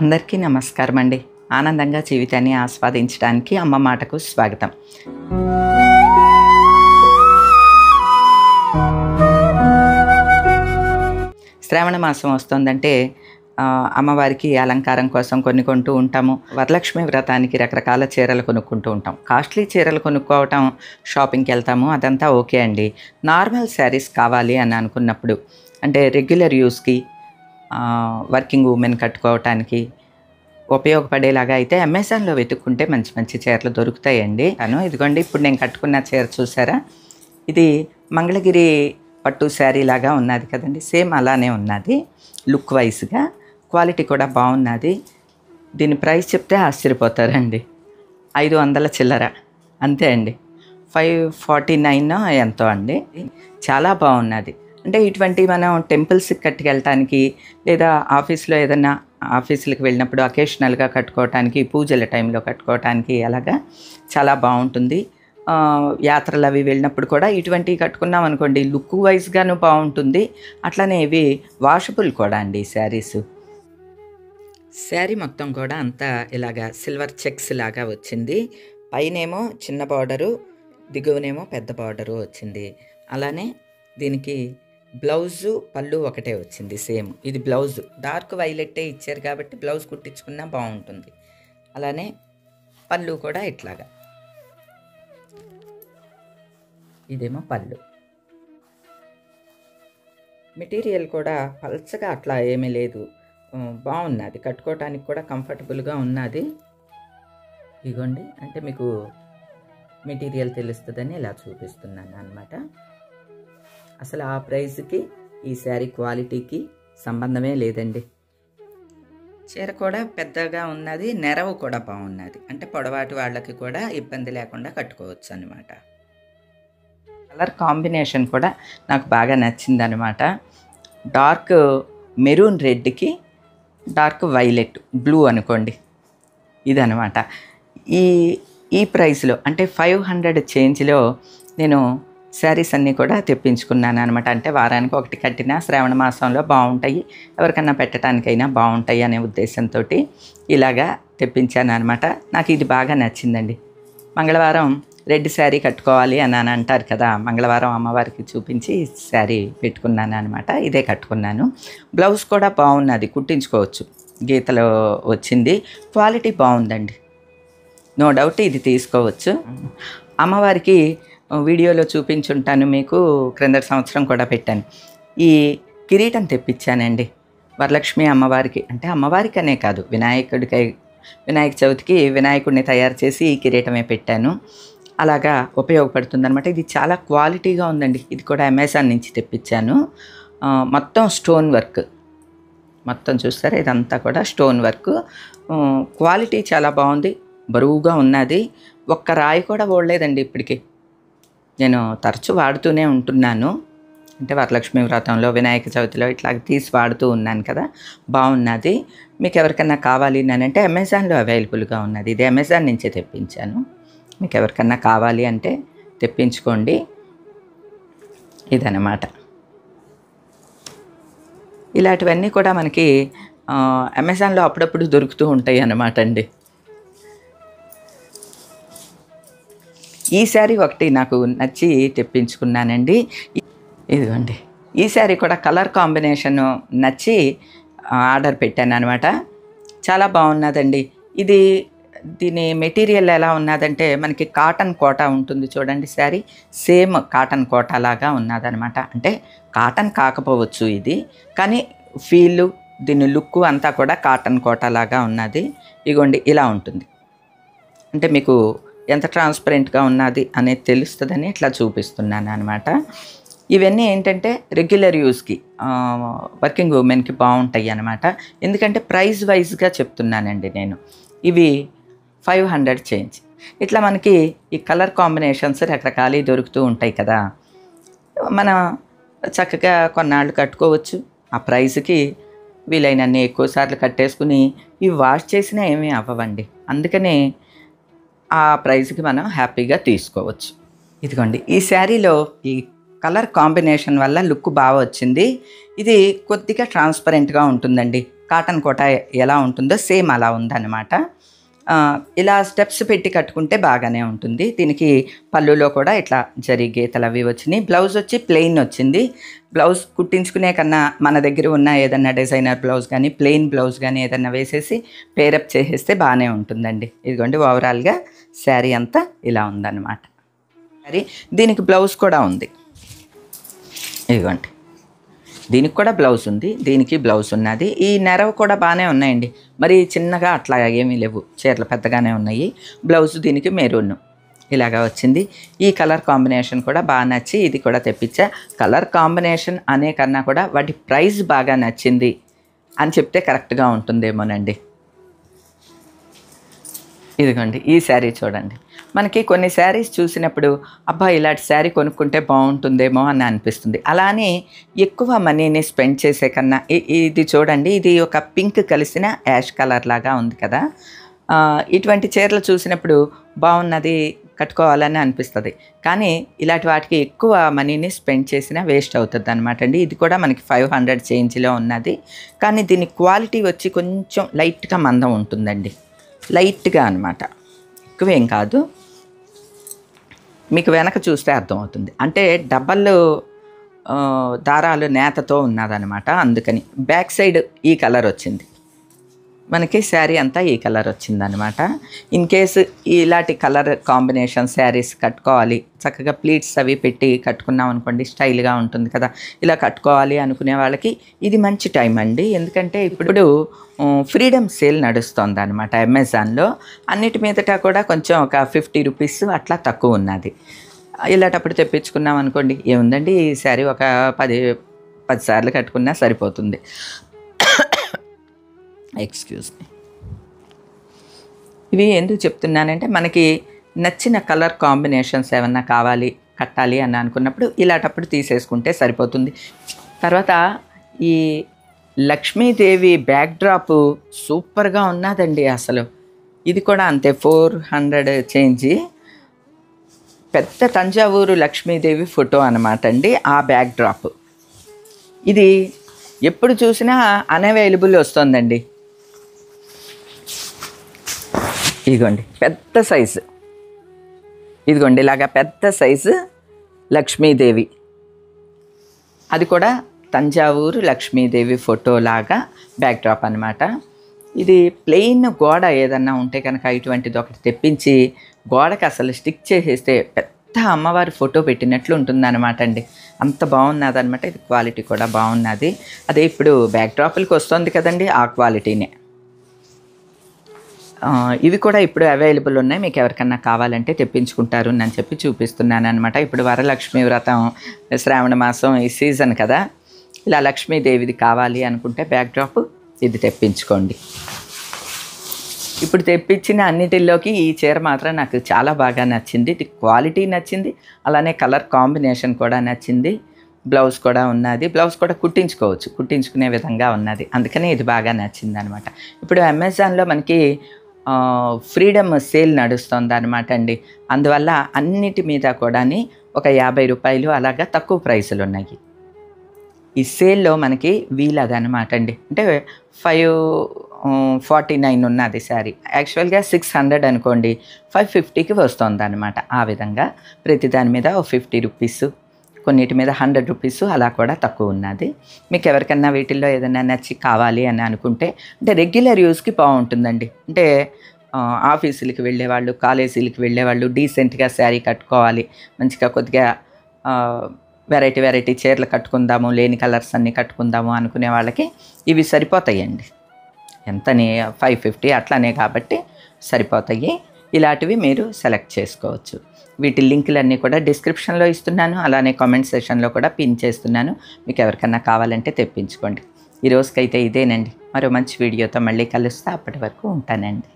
అందరికీ నమస్కారం అండి. ఆనందంగా జీవితాన్ని ఆస్వాదించడానికి అమ్మ మాటకు స్వాగతం. శ్రావణ మాసం వస్తుందంటే అమ్మవారికి అలంకారం కోసం కొన్ని కొంటూ ఉంటాము. వరలక్ష్మి వ్రతానికి రకరకాల చీరలు కొనుక్కుంటూ ఉంటాం. కాస్ట్లీ చీరలు కొనుక్కోవటం, షాపింగ్కి వెళ్తాము, అదంతా ఓకే అండి. నార్మల్ శారీస్ కావాలి అని అనుకున్నప్పుడు, అంటే రెగ్యులర్ యూస్కి, వర్కింగ్ ఉమెన్ కట్టుకోవటానికి ఉపయోగపడేలాగా అయితే అమెజాన్లో వెతుక్కుంటే మంచి మంచి చీరలు దొరుకుతాయండి. ఇదిగోండి, ఇప్పుడు నేను కట్టుకున్న చీర చూసారా, ఇది మంగళగిరి పట్టు శారీ లాగా ఉన్నది కదండి. సేమ్ అలానే ఉన్నది లుక్ వైజ్గా. క్వాలిటీ కూడా బాగున్నది. దీని ప్రైస్ చెప్తే ఆశ్చర్యపోతారండి. 500 చిల్లర అంతే అండి. 549 ఎంతో అండి. చాలా బాగున్నది. అంటే ఇటువంటి మనం టెంపుల్స్కి కట్టుకెళ్ళటానికి, లేదా ఆఫీస్లో ఏదైనా ఆఫీసులకు వెళ్ళినప్పుడు అకేషనల్గా కట్టుకోవటానికి, పూజల టైంలో కట్టుకోవటానికి అలాగా చాలా బాగుంటుంది. యాత్రలు అవి వెళ్ళినప్పుడు కూడా ఇటువంటివి కట్టుకున్నాం అనుకోండి, లుక్ వైజ్గాను బాగుంటుంది. అట్లనే ఇవి వాషబుల్ కూడా అండి శారీస్. శారీ మొత్తం కూడా అంతా ఇలాగా సిల్వర్ చెక్స్ లాగా వచ్చింది. పైనేమో చిన్న బార్డరు, దిగువనేమో పెద్ద బార్డరు వచ్చింది. అలానే దీనికి బ్లౌజు, పళ్ళు ఒకటే వచ్చింది సేమ్. ఇది బ్లౌజు డార్క్ వైలెట్టే ఇచ్చారు కాబట్టి బ్లౌజ్ కుట్టించుకున్నా బాగుంటుంది. అలానే పళ్ళు కూడా ఇట్లాగా, ఇదేమో పళ్ళు. మెటీరియల్ కూడా పల్చగా అట్లా ఏమీ లేదు, బాగున్నది. కట్టుకోవటానికి కూడా కంఫర్టబుల్గా ఉన్నది. ఇగోండి, అంటే మీకు మెటీరియల్ తెలుస్తుందని ఇలా చూపిస్తున్నాను అన్నమాట. అసలు ఆ ప్రైస్కి ఈ శారీ క్వాలిటీకి సంబంధమే లేదండి. చీర కూడా పెద్దగా ఉన్నది, నెరవు కూడా బాగున్నది. అంటే పొడవాటి వాళ్ళకి కూడా ఇబ్బంది లేకుండా కట్టుకోవచ్చు అన్నమాట. కలర్ కాంబినేషన్ కూడా నాకు బాగా నచ్చింది అనమాట. డార్క్ మెరూన్ రెడ్కి డార్క్ వైలెట్ బ్లూ అనుకోండి, ఇదనమాట. ఈ ప్రైస్లో అంటే 500 చేంజ్లో నేను శారీస్ అన్నీ కూడా తెప్పించుకున్నాను అనమాట. అంటే వారానికి ఒకటి కట్టినా శ్రావణ మాసంలో బాగుంటాయి, ఎవరికన్నా పెట్టడానికైనా బాగుంటాయి అనే ఉద్దేశంతో ఇలాగా తెప్పించాను అనమాట. నాకు ఇది బాగా నచ్చిందండి. మంగళవారం రెడ్ శారీ కట్టుకోవాలి అని అంటారు కదా, మంగళవారం అమ్మవారికి చూపించి శారీ పెట్టుకున్నాను అనమాట. ఇదే కట్టుకున్నాను. బ్లౌజ్ కూడా బాగున్నది, కుట్టించుకోవచ్చు, గీతలో వచ్చింది. క్వాలిటీ బాగుందండి, నో డౌట్ ఇది తీసుకోవచ్చు. అమ్మవారికి వీడియోలో చూపించుంటాను మీకు, క్రిందటి సంవత్సరం కూడా పెట్టాను. ఈ కిరీటం తెప్పించానండి వరలక్ష్మి అమ్మవారికి. అంటే అమ్మవారికి అనే కాదు, వినాయక చవితికి వినాయకుడిని తయారు చేసి ఈ కిరీటమే పెట్టాను. అలాగా ఉపయోగపడుతుందన్నమాట. ఇది చాలా క్వాలిటీగా ఉందండి. ఇది కూడా అమెజాన్ నుంచి తెప్పించాను. మొత్తం స్టోన్ వర్క్, మొత్తం చూస్తారా, ఇదంతా కూడా స్టోన్ వర్క్. క్వాలిటీ చాలా బాగుంది, బరువుగా ఉన్నది. ఒక్క రాయి కూడా ఓడలేదండి ఇప్పటికి. నేను తరచూ వాడుతూనే ఉంటున్నాను, అంటే వరలక్ష్మి వ్రతంలో, వినాయక చవితిలో ఇట్లా తీసి వాడుతూ ఉన్నాను కదా, బాగున్నది. మీకు ఎవరికన్నా కావాలి అంటే అమెజాన్లో అవైలబుల్గా ఉన్నది. ఇది అమెజాన్ నుంచే తెప్పించాను. మీకు ఎవరికన్నా కావాలి అంటే తెప్పించుకోండి. ఇదన్నమాట. ఇలాంటివన్నీ కూడా మనకి అమెజాన్లో అప్పుడప్పుడు దొరుకుతూ ఉంటాయి అన్నమాట అండి. ఈ శారీ ఒకటి నాకు నచ్చి తెప్పించుకున్నానండి. ఇదిగోండి, ఈ శారీ కూడా కలర్ కాంబినేషన్ నచ్చి ఆర్డర్ పెట్టాను అనమాట. చాలా బాగున్నదండి. దీని మెటీరియల్ ఎలా ఉన్నదంటే మనకి కాటన్ కోటా ఉంటుంది చూడండి, శారీ సేమ్ కాటన్ కోటా లాగా ఉన్నదనమాట. అంటే కాటన్ కాకపోవచ్చు ఇది, కానీ ఫీలు, దీని లుక్ అంతా కూడా కాటన్ కోటా లాగా ఉన్నది. ఇగోండి, ఇలా ఉంటుంది. అంటే మీకు ఎంత ట్రాన్స్పరెంట్గా ఉన్నది అనేది తెలుస్తుందని ఇట్లా చూపిస్తున్నాను అనమాట. ఇవన్నీ ఏంటంటే రెగ్యులర్ యూస్కి, వర్కింగ్ ఉమెన్కి బాగుంటాయి అన్నమాట. ఎందుకంటే ప్రైస్ వైజ్గా చెప్తున్నానండి నేను. ఇవి 500 చేంజ్. ఇట్లా మనకి ఈ కలర్ కాంబినేషన్స్ రకరకాలు దొరుకుతూ ఉంటాయి కదా, మనం చక్కగా కొన్నాళ్ళు కట్టుకోవచ్చు. ఆ ప్రైస్కి వీలైనన్ని ఎక్కువ సార్లు కట్టేసుకుని ఇవి వాష్ చేసినా ఏమీ అవ్వవండి. అందుకని ఆ ప్రైస్కి మనం హ్యాపీగా తీసుకోవచ్చు. ఇదిగోండి, ఈ శారీలో ఈ కలర్ కాంబినేషన్ వల్ల లుక్ బాగా వచ్చింది. ఇది కొద్దిగా ట్రాన్స్పరెంట్గా ఉంటుందండి. కాటన్ కోట ఎలా ఉంటుందో సేమ్ అలా ఉందన్నమాట. ఇలా స్టెప్స్ పెట్టి కట్టుకుంటే బాగానే ఉంటుంది. దీనికి పళ్ళులో కూడా ఇట్లా జరీ గీతలు అవి వచ్చినాయి. బ్లౌజ్ వచ్చి ప్లెయిన్ వచ్చింది. బ్లౌజ్ కుట్టించుకునే కన్నా మన దగ్గర ఉన్న ఏదన్నా డిజైనర్ బ్లౌజ్ కానీ ప్లెయిన్ బ్లౌజ్ కానీ ఏదన్నా వేసేసి పేరప్ చేసేస్తే బాగానే ఉంటుందండి. ఇదిగోండి ఓవరాల్గా శారీ అంతా ఇలా ఉందన్నమాట. శారీ దీనికి బ్లౌజ్ కూడా ఉంది. ఇదిగోండి దీనికి కూడా బ్లౌజ్ ఉంది, దీనికి బ్లౌజ్ ఉన్నది. ఈ నెరవ కూడా బాగానే ఉన్నాయండి, మరి చిన్నగా అట్లా ఏమీ లేవు, చీరలు పెద్దగానే ఉన్నాయి. బ్లౌజ్ దీనికి మెరూన్ ఇలాగా వచ్చింది. ఈ కలర్ కాంబినేషన్ కూడా బాగా నచ్చి ఇది కూడా తెప్పించా. కలర్ కాంబినేషన్ అనే కన్నా కూడా వాటి ప్రైస్ బాగా నచ్చింది అని చెప్తే కరెక్ట్గా ఉంటుందేమోనండి. ఇదిగోండి ఈ శారీ చూడండి. మనకి కొన్ని శారీస్ చూసినప్పుడు అబ్బా ఇలాంటి శారీ కొనుక్కుంటే బాగుంటుందేమో అని అనిపిస్తుంది. అలానే ఎక్కువ మనీని స్పెండ్ చేసే కన్నా ఇది చూడండి, ఇది ఒక పింక్ కలిసిన యాష్ కలర్ లాగా ఉంది కదా. ఇటువంటి చీరలు చూసినప్పుడు బాగున్నది కట్టుకోవాలని అనిపిస్తుంది. కానీ ఇలాంటి వాటికి ఎక్కువ మనీని స్పెండ్ చేసినా వేస్ట్ అవుతుంది అనమాట అండి. ఇది కూడా మనకి 500 చేంజ్లో ఉన్నది. కానీ దీని క్వాలిటీ వచ్చి కొంచెం లైట్గా మందం ఉంటుందండి, లైట్గా అనమాట, ఎక్కువేం కాదు. మీకు వెనక చూస్తే అర్థమవుతుంది. అంటే డబల్ దారాలు నేతతో ఉన్నదనమాట. అందుకని బ్యాక్ సైడ్ ఈ కలర్ వచ్చింది, మనకి శారీ అంతా ఈ కలర్ వచ్చిందనమాట. ఇన్ కేసు ఇలాంటి కలర్ కాంబినేషన్ శారీస్ కట్టుకోవాలి, చక్కగా ప్లీట్స్ అవి పెట్టి కట్టుకున్నాం అనుకోండి, స్టైల్గా ఉంటుంది కదా. ఇలా కట్టుకోవాలి అనుకునే వాళ్ళకి ఇది మంచి టైం అండి. ఎందుకంటే ఇప్పుడు ఫ్రీడమ్ సేల్ నడుస్తుంది అనమాట అమెజాన్లో. అన్నిటి మీదట కూడా కొంచెం ఒక 50 రూపీస్ అట్లా తక్కువ ఉన్నది. ఇలాంటప్పుడు తెప్పించుకున్నాం అనుకోండి, ఏముందండి ఈ శారీ ఒక 10 సార్లు కట్టుకున్నా సరిపోతుంది. Excuse me. ఇవి ఎందుకు చెప్తున్నానంటే మనకి నచ్చిన కలర్ కాంబినేషన్స్ ఏమన్నా కావాలి కట్టాలి అని అనుకున్నప్పుడు ఇలాంటప్పుడు తీసేసుకుంటే సరిపోతుంది. తర్వాత ఈ లక్ష్మీదేవి బ్యాక్డ్రాప్ సూపర్గా ఉన్నదండి అసలు. ఇది కూడా అంతే 400 చేంజ్. పెద్ద తంజావూరు లక్ష్మీదేవి ఫోటో అనమాట అండి ఆ బ్యాక్డ్రాప్. ఇది ఎప్పుడు చూసినా అన్అవైలబుల్ వస్తుందండి. ఇదిగోండి పెద్ద సైజు, ఇదిగోండి ఇలాగా పెద్ద సైజు లక్ష్మీదేవి, అది కూడా తంజావూరు లక్ష్మీదేవి ఫోటో లాగా బ్యాక్డ్రాప్ అనమాట. ఇది ప్లెయిన్ గోడ ఏదన్నా ఉంటే కనుక ఇటువంటిది ఒకటి తెప్పించి గోడకి అసలు స్టిక్ చేసేస్తే పెద్ద అమ్మవారి ఫోటో పెట్టినట్లు ఉంటుందన్నమాట అండి. అంత బాగున్నది అనమాట. ఇది క్వాలిటీ కూడా బాగున్నది. అదే ఇప్పుడు బ్యాక్డ్రాప్లకి వస్తుంది కదండి, ఆ క్వాలిటీనే. ఇవి కూడా ఇప్పుడు అవైలబుల్ ఉన్నాయి, మీకు ఎవరికన్నా కావాలంటే తెప్పించుకుంటారు అని చెప్పి చూపిస్తున్నాను అనమాట. ఇప్పుడు వరలక్ష్మి వ్రతం, శ్రావణ మాసం ఈ సీజన్ కదా, ఇలా లక్ష్మీదేవిది కావాలి అనుకుంటే బ్యాక్డ్రాప్ ఇది తెప్పించుకోండి. ఇప్పుడు తెప్పించిన అన్నిటిల్లోకి ఈ చీర మాత్రం నాకు చాలా బాగా నచ్చింది. ఇది క్వాలిటీ నచ్చింది, అలానే కలర్ కాంబినేషన్ కూడా నచ్చింది. బ్లౌజ్ కూడా ఉన్నది, బ్లౌజ్ కూడా కుట్టించుకోవచ్చు, కుట్టించుకునే విధంగా ఉన్నది. అందుకని ఇది బాగా నచ్చింది అనమాట. ఇప్పుడు అమెజాన్లో మనకి ఫ్రీడమ్ సేల్ నడుస్తుంది అనమాట అండి. అందువల్ల అన్నిటి మీద కూడా ఒక 50 రూపాయలు అలాగా తక్కువ ప్రైసులు ఉన్నాయి. ఈ సేల్లో మనకి వీలదనమాట అండి. అంటే 549 ఉన్నది శారీ, యాక్చువల్గా 600 అనుకోండి, 550కి వస్తుంది అనమాట. ఆ విధంగా ప్రతి దాని మీద 50 రూపీస్, కొన్నిటి మీద 100 రూపీస్ అలా కూడా తక్కువ ఉన్నది. మీకు ఎవరికన్నా వీటిల్లో ఏదైనా నచ్చి కావాలి అని అనుకుంటే, అంటే రెగ్యులర్ యూస్కి బాగుంటుందండి. అంటే ఆఫీసులకి వెళ్ళేవాళ్ళు, కాలేజీలకి వెళ్ళేవాళ్ళు డీసెంట్గా శారీ కట్టుకోవాలి, మంచిగా కొద్దిగా వెరైటీ చీరలు కట్టుకుందాము, లేని కలర్స్ అన్నీ కట్టుకుందాము అనుకునే వాళ్ళకి ఇవి సరిపోతాయండి. ఎంతని 550 అట్లానే కాబట్టి సరిపోతాయి. ఇలాంటివి మీరు సెలెక్ట్ చేసుకోవచ్చు. వీటి లింకులన్నీ కూడా డిస్క్రిప్షన్లో ఇస్తున్నాను, అలానే కామెంట్ సెషన్లో కూడా పిన్ చేస్తున్నాను. మీకు ఎవరికన్నా కావాలంటే తెప్పించుకోండి. ఈ రోజుకైతే ఇదేనండి. మరో మంచి వీడియోతో మళ్ళీ కలుస్తా. అప్పటి వరకు ఉంటానండి.